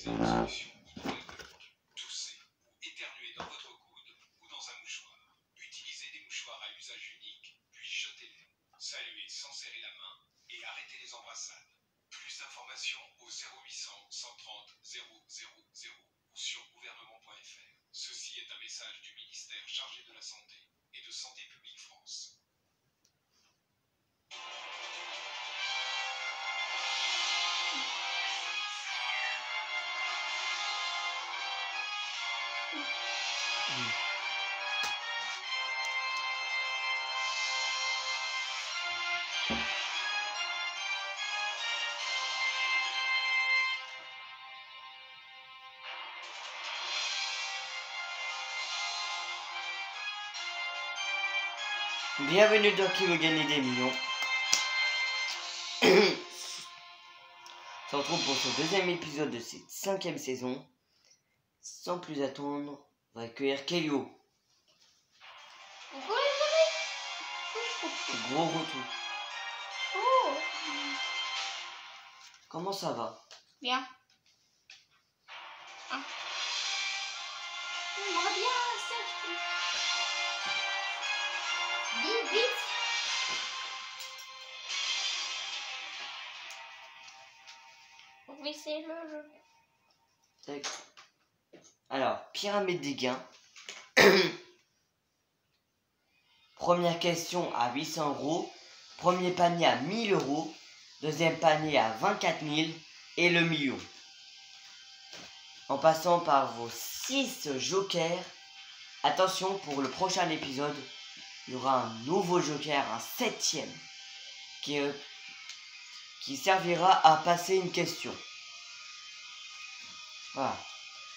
solution ergonomique. Toussez ou éternuez dans votre coude ou dans un mouchoir. Utilisez des mouchoirs à usage unique, puis jetez-les. Saluez sans serrer la main et arrêtez les embrassades. Plus d'informations au 0800 130 000 ou sur gouvernement.fr. Ceci est un message du ministère chargé de la Santé et de Santé publique France. Bienvenue dans Qui veut gagner des millions. On se retrouve pour ce deuxième épisode de cette 5e saison. Sans plus attendre, on va accueillir Kelio. Gros retour. Oh. Comment ça va? Bien. Ah. Moi bien, ça. Vite, vite. Oui, c'est le jeu. Tac. Alors, pyramide des gains. Première question à 800 €. Premier panier à 1000 €. Deuxième panier à 24 000 et le million. En passant par vos 6 jokers. Attention, pour le prochain épisode, il y aura un nouveau joker, un 7e, qui servira à passer une question. Voilà.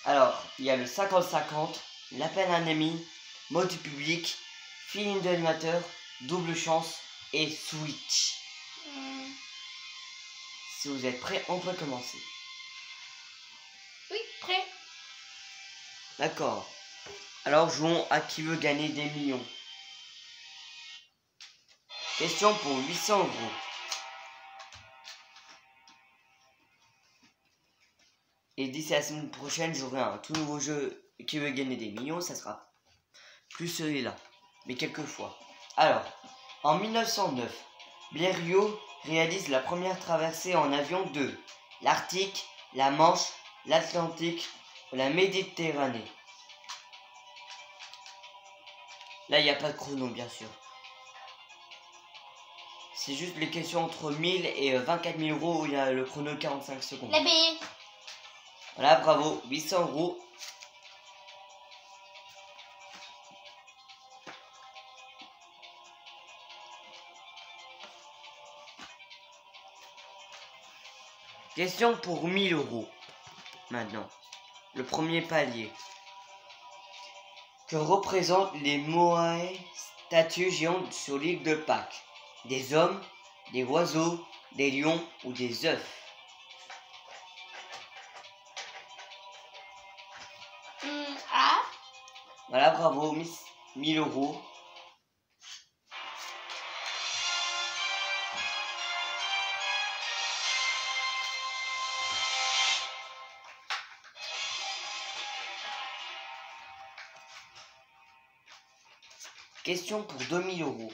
Alors, il y a le 50-50, l'appel à un ami, mot du public, film d'animateur, double chance et switch. Si vous êtes prêts, on peut commencer. Oui, prêt. D'accord. Alors, jouons à qui veut gagner des millions. Question pour 800 €. Et d'ici la semaine prochaine, j'aurai un tout nouveau jeu qui veut gagner des millions. Ça sera plus celui-là, mais quelques fois. Alors, en 1909, Blériot réalise la première traversée en avion de l'Arctique, la Manche, l'Atlantique ou la Méditerranée. Là, il n'y a pas de chrono, bien sûr. C'est juste les questions entre 1000 et 24 000 € où il y a le chrono 45 secondes. La B. Voilà, bravo, 800 €. Question pour 1000 €. Maintenant, le premier palier. Que représentent les Moai, statues géantes sur l'île de Pâques? Des hommes, des oiseaux, des lions ou des œufs? A. Voilà, bravo, 1000 €. Question pour 2000 €.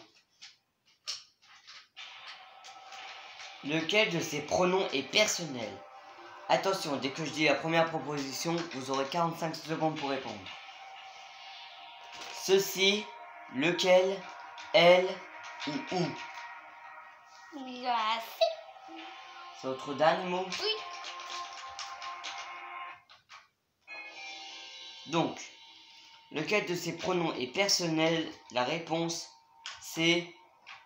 Lequel de ces pronoms est personnel? Attention, dès que je dis la première proposition, vous aurez 45 secondes pour répondre. Ceci, lequel, elle ou où? La C. C'est votre dernier mot? Oui. Donc, lequel de ces pronoms est personnel? La réponse, c'est...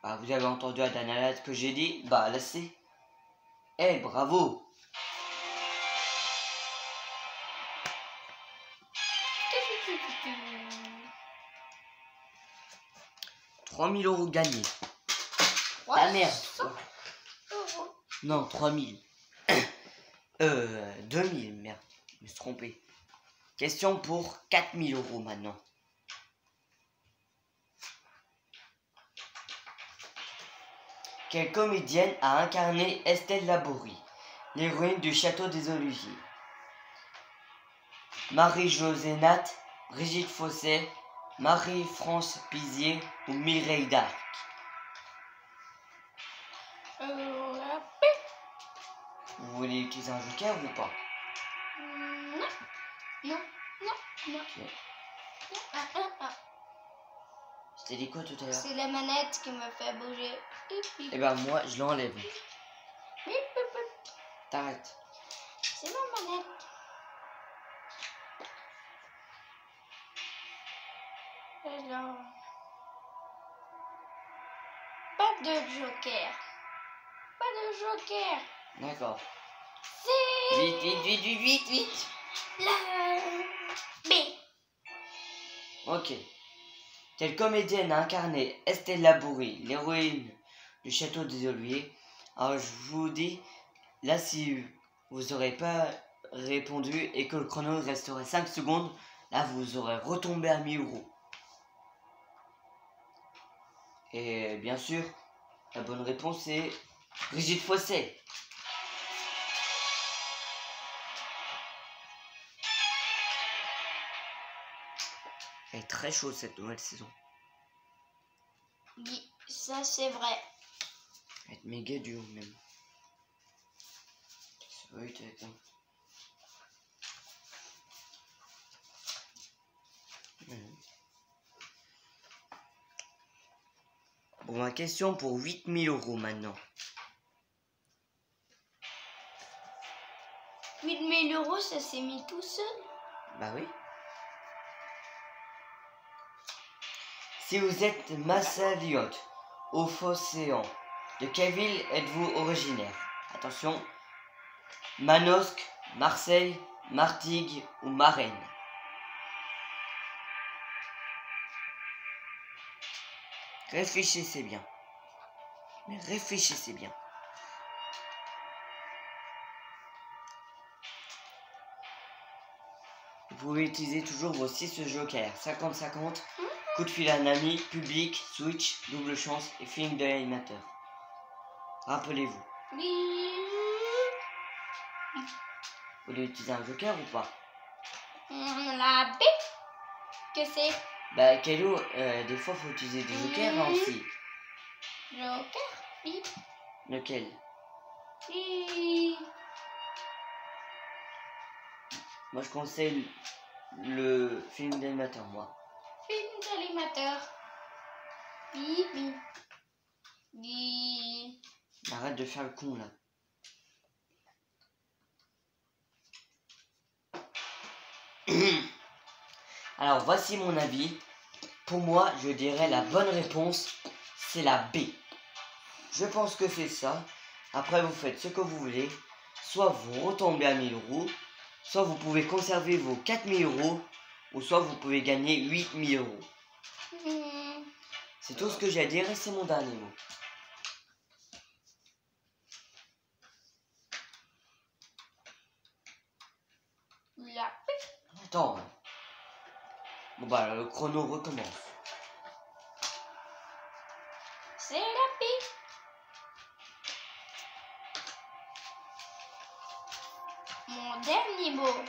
Bah, vous avez entendu la dernière lettre que j'ai dit. Bah, la C. Eh, bravo! 3000 € gagnés. Ah merde! Non, 3000. 2000, merde. Je me suis trompé. Question pour 4000 € maintenant. Quelle comédienne a incarné Estelle Laborie, l'héroïne du Château des Oliviers? Marie-Josée Nat, Brigitte Fossé, Marie-France Pizier ou Mireille Darc. La P. Vous voulez utiliser un joker ou pas? Non. Non. Non. Non. Ok. Ah. Je t'ai dit quoi tout à l'heure? C'est la manette qui me fait bouger. Eh ben moi, je l'enlève. Bip, bip, bip. T'arrêtes. C'est ma manette. Alors. Pas de joker. Pas de joker. D'accord. C'est Vite. la B. Ok. Quelle comédienne a incarné Estelle Labouré, l'héroïne du château des Oliviers? Alors je vous dis, là si vous n'aurez pas répondu et que le chrono resterait 5 secondes, là vous aurez retombé à 1000 euros. Et bien sûr, la bonne réponse est Brigitte Fossé. Elle est très chaude cette nouvelle saison. Oui, ça c'est vrai. Elle va être méga dure même. Ça va être hein. Bon, ma question pour 8000 euros maintenant. 8000 euros, ça s'est mis tout seul. Bah oui. Si vous êtes Massaliote au Phocéan, de quelle ville êtes-vous originaire? Attention, Manosque, Marseille, Martigues ou Marennes? Réfléchissez bien. Mais réfléchissez bien. Vous pouvez utiliser toujours vos 6 jokers. 50-50, coup de fil à un ami, public, switch, double chance et feeling de l'animateur. Rappelez-vous. Oui. Vous voulez utiliser un joker ou pas? La B. Que c'est? Bah Kélo, des fois faut utiliser des jokers hein, aussi. Joker. Oui. Lequel? Oui. Moi je conseille le film d'animateur, moi. Film d'animateur. Oui. Oui. Arrête de faire le con là. Alors voici mon avis. Pour moi, je dirais la bonne réponse, c'est la B. Je pense que c'est ça. Après, vous faites ce que vous voulez. Soit vous retombez à 1000 euros, soit vous pouvez conserver vos 4000 euros, ou soit vous pouvez gagner 8000 euros. C'est tout ce que j'ai à dire et c'est mon dernier mot. La P. Attends. Bon bah le chrono recommence. C'est la P. Mon dernier mot.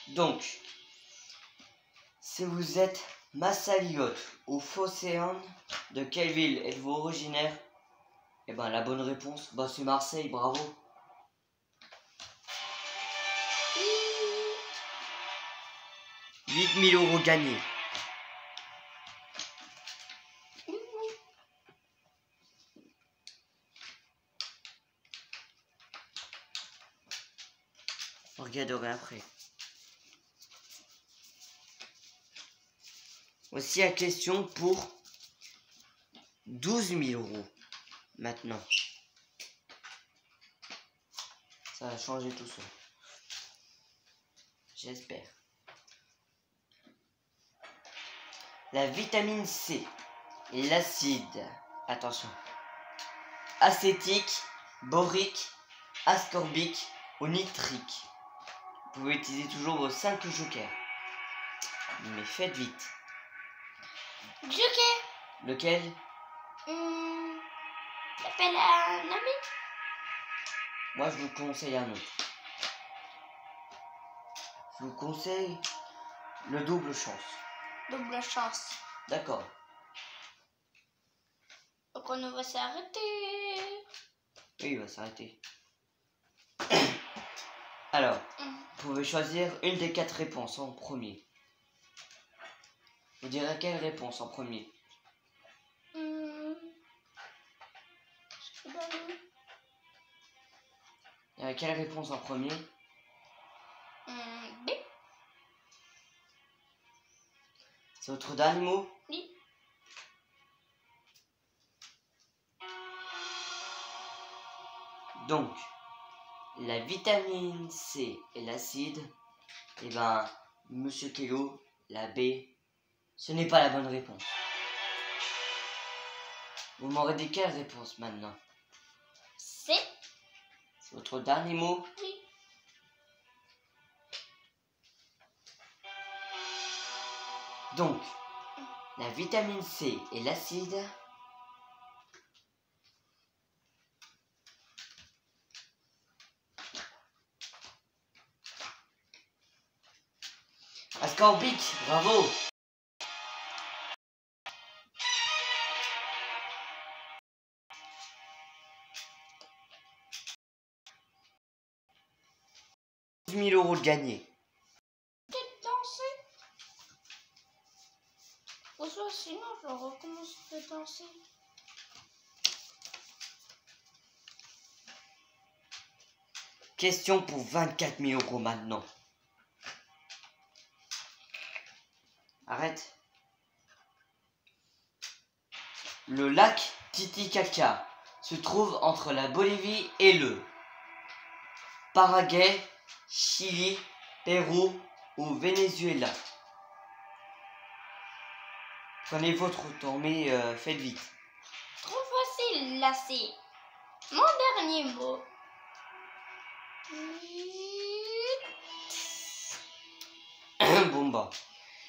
Donc, si vous êtes Massaliote ou Phocéan, de quelle ville êtes-vous originaire? Eh ben la bonne réponse, bah c'est Marseille, bravo. 8000 euros gagnés. On regarderait après. Voici la question pour 12 000 euros. Maintenant. Ça va changer tout ça. J'espère. La vitamine C et l'acide, attention, acétique, borique, ascorbique ou nitrique. Vous pouvez utiliser toujours vos 5 jokers. Mais faites vite. Joker. Lequel? T'appelles un ami? Moi je vous conseille un autre. Je vous conseille le double chance. Double chance. D'accord. Donc on va s'arrêter. Oui, il va s'arrêter. Alors, vous pouvez choisir une des 4 réponses en premier. Vous direz quelle réponse en premier? Quelle réponse en premier? B. C'est votre dernier mot? Oui. Donc, la vitamine C et l'acide, eh ben, Monsieur Kello, la B, ce n'est pas la bonne réponse. Vous m'aurez dit quelle réponse maintenant? C. C'est votre dernier mot? Oui. Donc, la vitamine C et l'acide, ascorbique, bravo! €10 000 de gagné. Peut-être danser. Ou soit sinon je recommence de danser. Question pour 24 000 € maintenant. Arrête. Le lac Titicaca se trouve entre la Bolivie et le Paraguay, Chili, Pérou ou Venezuela. Prenez votre temps, mais faites vite. Trop facile là, c'est mon dernier mot. Bon bah,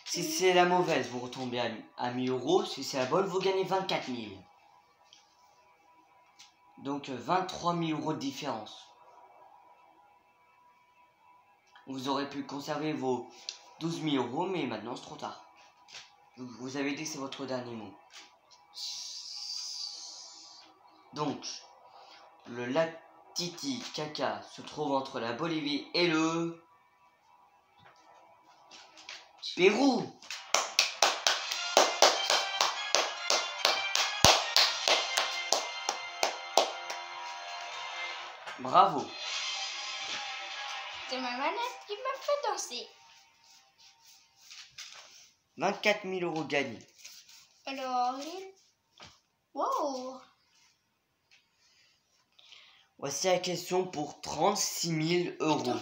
si c'est la mauvaise, vous retombez à 1000 €. Si c'est la bonne, vous gagnez 24 000. Donc 23 000 € de différence. Vous aurez pu conserver vos 12 000 €, mais maintenant c'est trop tard. Vous avez dit que c'est votre dernier mot. Donc, le lac Titicaca se trouve entre la Bolivie et le Pérou. Bravo. C'est ma manette qui m'a fait danser. 24 000 € gagnés. Alors, wow. Voici la question pour 36 000 €.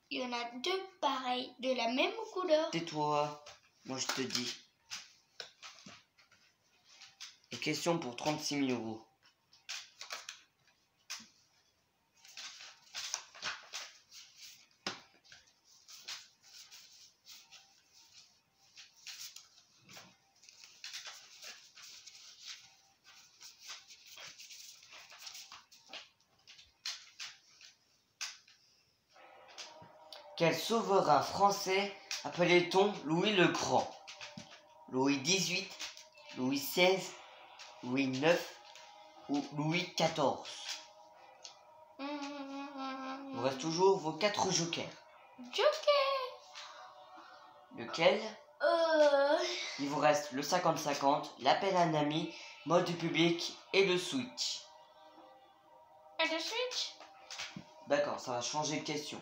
Il y en a deux pareils, de la même couleur. Tais-toi, moi je te dis. La question pour 36 000 €. Quel souverain français appelait-on Louis le Grand? Louis XVIII, Louis XVI, Louis IX ou Louis XIV? Il vous reste toujours vos 4 jokers. Joker. Lequel? Il vous reste le 50-50, l'appel à un ami, mode du public et le switch. Et le switch? D'accord, ça va changer de question.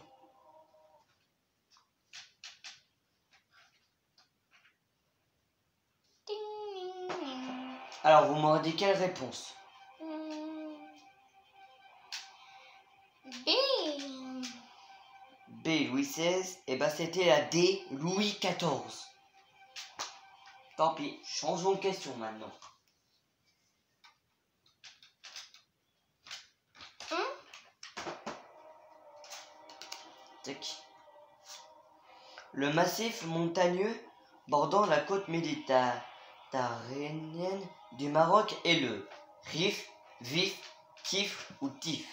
Alors, vous m'aurez dit quelle réponse? B. B, Louis XVI. Et ben c'était la D, Louis XIV. Tant pis, changeons de question maintenant. Tac. Le massif montagneux bordant la côte méditerranéenne du Maroc est le Rif, Vif, Kif ou Tif?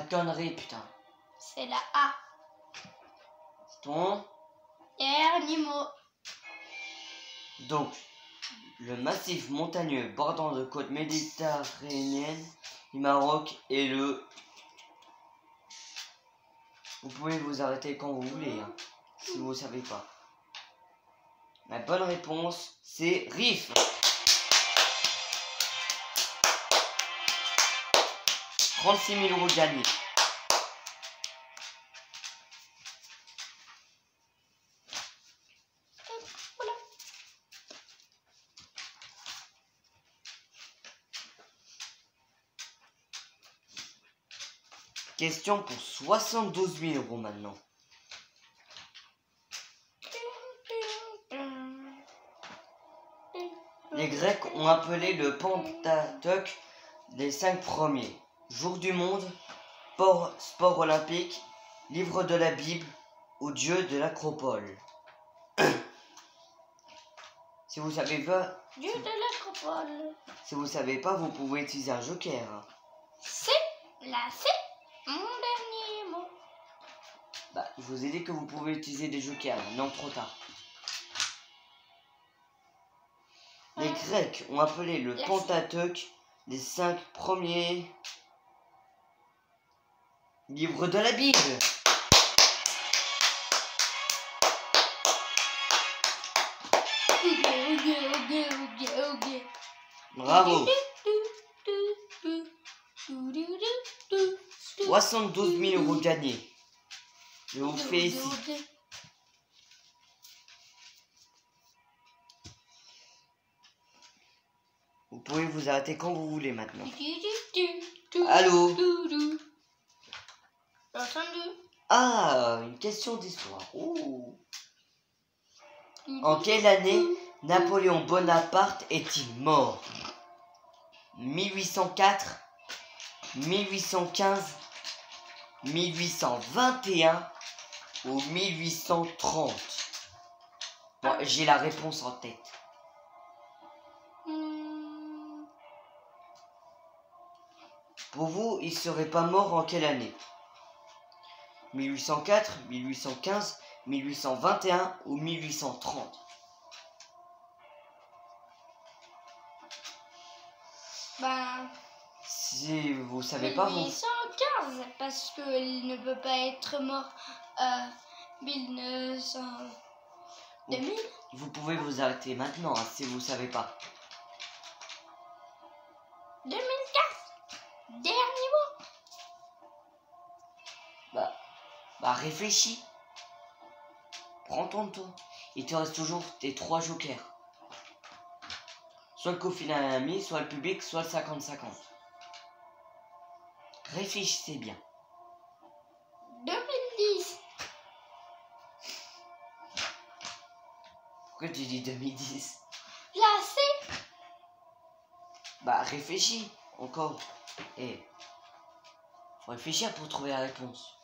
conneries, putain. C'est la A. Ton. Dernier mot. Donc, le massif montagneux bordant de côte méditerranéenne du Maroc est le... Vous pouvez vous arrêter quand vous voulez, hein, si vous ne savez pas. La bonne réponse, c'est Rif. 36 000 € gagnés. Voilà. Question pour 72 000 € maintenant. Les Grecs ont appelé le Pentateuque les 5 premiers. Jour du monde, sport olympique, livre de la Bible ou dieu de l'acropole. Si vous savez pas, Dieu de l'acropole. si vous savez pas, vous pouvez utiliser un joker. Hein. C'est la C. Mon dernier mot. Bah, je vous ai dit que vous pouvez utiliser des jokers, non trop tard. Les Grecs ont appelé le Pentateuque les 5 premiers livres de la Bible. Bravo. 72 000 € gagnés. Je vous félicite. Vous pouvez vous arrêter quand vous voulez maintenant. Allô? Ah, une question d'histoire. Oh. En quelle année Napoléon Bonaparte est-il mort? 1804, 1815, 1821 ou 1830? Bon, j'ai la réponse en tête. Pour vous, il serait pas mort en quelle année? 1804, 1815, 1821 ou 1830? Ben, Si vous savez pas, vous... 1815, parce qu'il ne peut pas être mort à 1900... 2000. Vous pouvez vous arrêter maintenant, hein, si vous savez pas. 2004. Dernier mot. Bah réfléchis. Prends ton temps. Il te reste toujours tes 3 jokers. Soit le co-final à l'ami, soit le public, soit le 50-50. Réfléchissez bien. 2010. Pourquoi tu dis 2010? La C. Bah réfléchis encore. Et faut réfléchir pour trouver la réponse.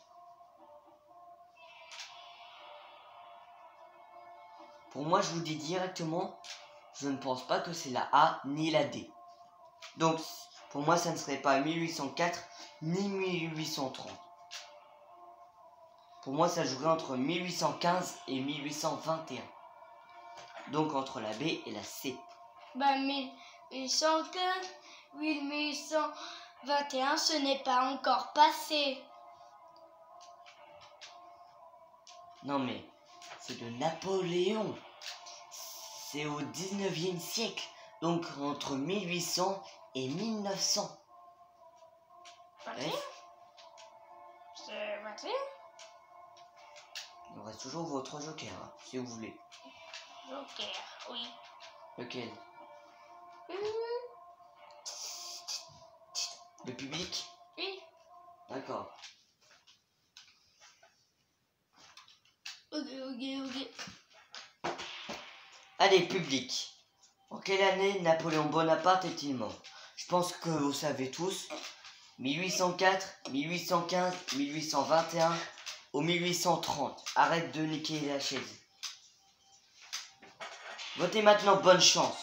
Pour moi, je vous dis directement, je ne pense pas que c'est la A ni la D. Donc, pour moi, ça ne serait pas 1804 ni 1830. Pour moi, ça jouerait entre 1815 et 1821. Donc, entre la B et la C. Ben, 1815, 1821, ce n'est pas encore passé. Non, mais c'est de Napoléon. C'est au 19e siècle. Donc, entre 1800 et 1900. Bref. C'est 21. Il reste toujours votre joker, hein, si vous voulez. Joker, oui. Lequel? Le public? Oui. D'accord. Ok. Allez, public. En quelle année Napoléon Bonaparte est-il mort? Je pense que vous savez tous. 1804, 1815, 1821 ou 1830. Arrête de niquer la chaise. Votez maintenant, bonne chance.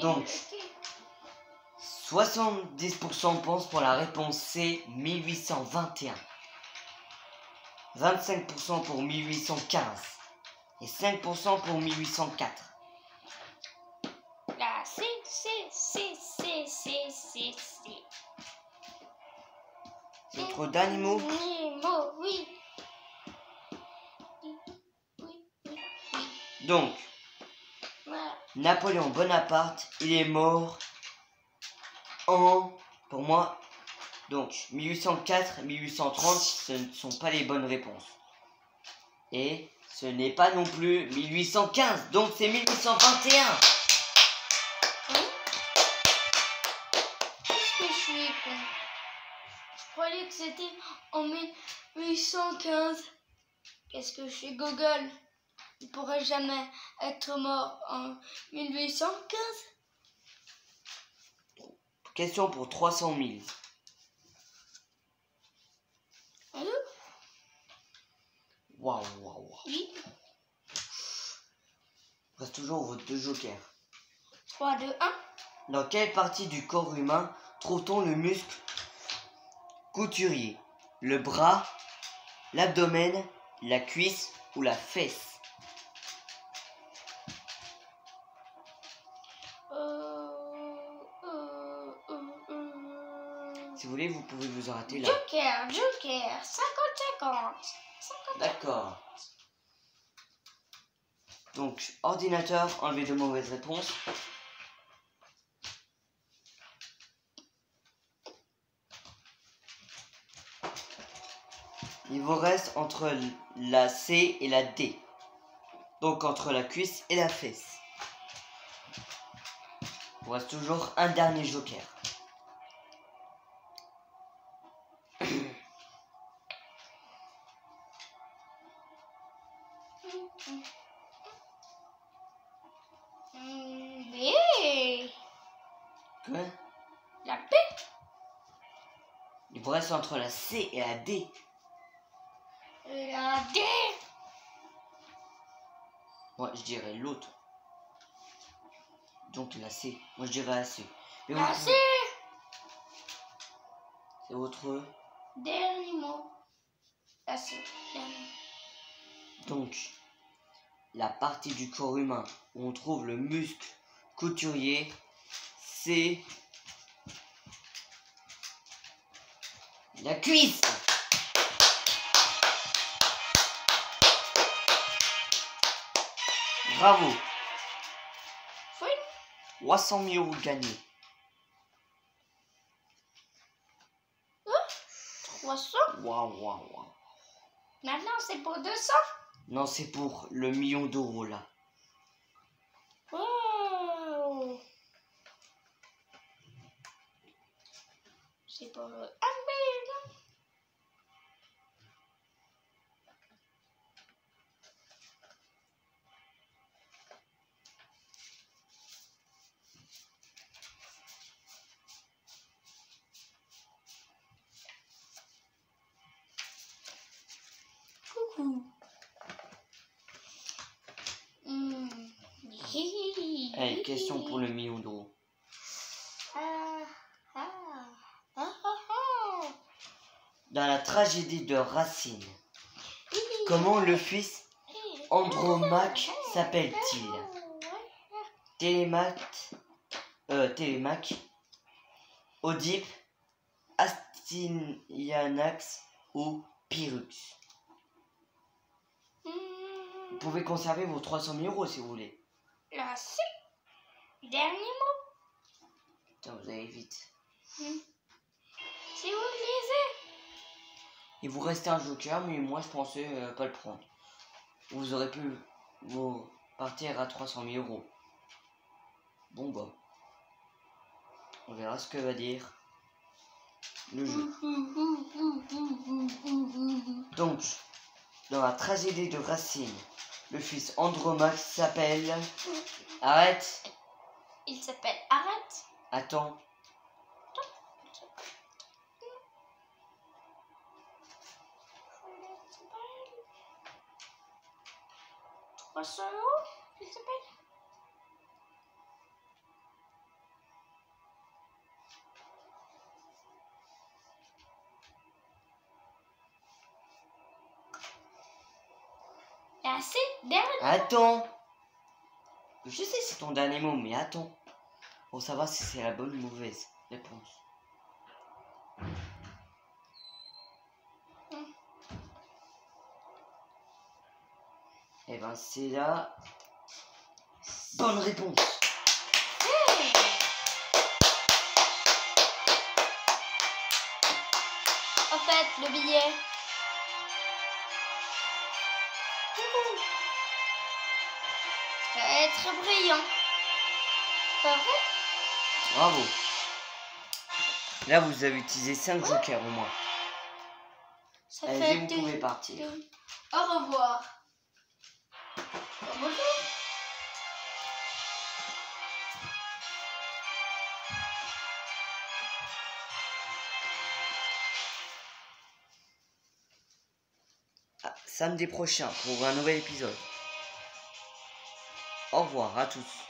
Donc, 70% pensent pour la réponse C, 1821. 25% pour 1815. Et 5% pour 1804. La C. Notre dernier mot. Nemo, oui. Donc, Voilà. Napoléon Bonaparte, il est mort en, pour moi, donc 1804, 1830, ce ne sont pas les bonnes réponses. Et ce n'est pas non plus 1815, donc c'est 1821. Qu'est-ce que je suis con? Je croyais que c'était en 1815. Qu'est-ce que je suis Google? Il ne pourrait jamais être mort en 1815. Question pour 300 000. Allô? Waouh. Oui. Reste toujours vos 2 jokers. 3, 2, 1. Dans quelle partie du corps humain trouve-t-on le muscle couturier? Le bras, l'abdomen, la cuisse ou la fesse? Si vous voulez, vous pouvez vous arrêter là. Joker. 50-50. D'accord. Donc, ordinateur, enlevez 2 mauvaises réponses. Il vous reste entre la C et la D. Donc, entre la cuisse et la fesse. Il vous reste toujours un dernier joker. B. Quoi? La P. Il vous reste entre la C et la D. La D. Moi, je dirais l'autre. Donc la C. Moi, je dirais la C. Mais La votre- C. C'est votre... Dernier mot. La C. Dernier. Donc, la partie du corps humain où on trouve le muscle couturier, c'est la cuisse. Bravo. Oui. 300 000 € gagnés. 300. Waouh. Maintenant, c'est pour 200. Non, c'est pour le million d'euros là. Wow. C'est pour le 1 million. Coucou. Allez, question pour le million d'euros. Dans la tragédie de Racine, comment le fils Andromaque s'appelle-t-il? Télémaque, Oedipe, Astyanax ou Pyrrhus? Vous pouvez conserver vos 300 000 € si vous voulez. La C. Dernier mot. Putain, vous allez vite. Si vous le lisez. Il vous restait un joker, mais moi je pensais pas le prendre. Vous aurez pu vous partir à 300 000 €. Bon bah, on verra ce que va dire le jeu. Donc, dans la tragédie de Racine, le fils Andromaque s'appelle... Arrête. Il s'appelle Arrête. Attends. €300, il s'appelle. assez dernier. Attends. Je sais c'est ton dernier mot, mais attends. Pour savoir si c'est la bonne ou mauvaise réponse. Eh ben c'est la bonne réponse. Hey. En fait, le billet. Ça va être brillant. Pas vrai? Bravo. Là vous avez utilisé 5 jokers au moins. Ça Allez, fait vous pouvez partir. Au revoir. Bonjour. Samedi prochain pour un nouvel épisode. Au revoir à tous.